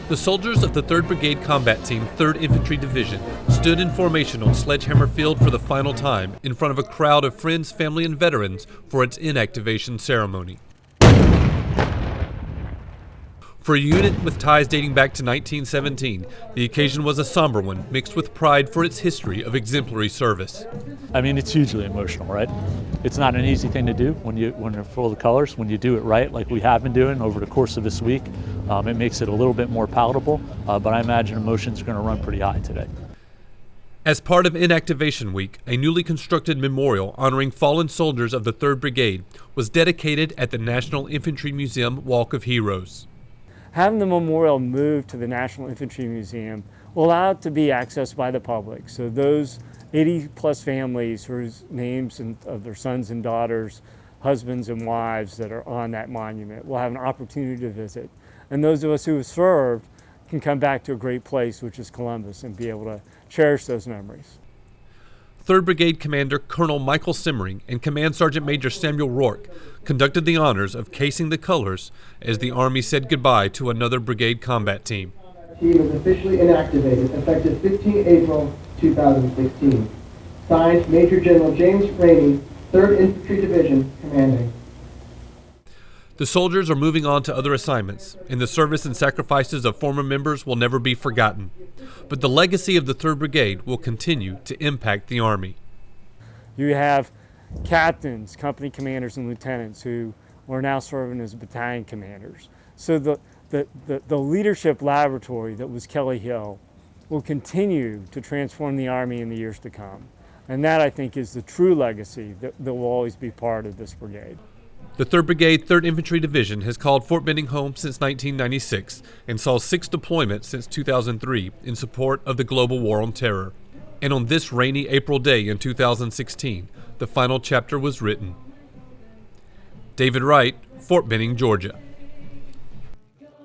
The soldiers of the 3rd Brigade Combat Team, 3rd Infantry Division, stood in formation on Sledgehammer Field for the final time in front of a crowd of friends, family, and veterans for its inactivation ceremony. For a unit with ties dating back to 1917, the occasion was a somber one, mixed with pride for its history of exemplary service. I mean, it's hugely emotional, right? It's not an easy thing to do when you're full of colors. When you do it right, like we have been doing over the course of this week, it makes it a little bit more palatable, but I imagine emotions are going to run pretty high today. As part of Inactivation Week, a newly constructed memorial honoring fallen soldiers of the 3rd Brigade was dedicated at the National Infantry Museum Walk of Heroes. Having the memorial moved to the National Infantry Museum will allow it to be accessed by the public. So those 80-plus families whose names of their sons and daughters, husbands and wives that are on that monument will have an opportunity to visit. And those of us who have served can come back to a great place, which is Columbus, and be able to cherish those memories. 3rd Brigade Commander Colonel Michael Simmering and Command Sergeant Major Samuel Rourke conducted the honors of casing the colors as the Army said goodbye to another Brigade Combat Team. Team is officially inactivated, effective 15 April 2016. Signed, Major General James Rainey, 3rd Infantry Division, commanding. The soldiers are moving on to other assignments, and the service and sacrifices of former members will never be forgotten. But the legacy of the 3rd Brigade will continue to impact the Army. You have captains, company commanders, and lieutenants who are now serving as battalion commanders. So the leadership laboratory that was Kelly Hill will continue to transform the Army in the years to come. And that, I think, is the true legacy that will always be part of this brigade. The 3rd Brigade, 3rd Infantry Division has called Fort Benning home since 1996 and saw 6 deployments since 2003 in support of the global war on terror. And on this rainy April day in 2016, the final chapter was written. David Wright, Fort Benning, Georgia.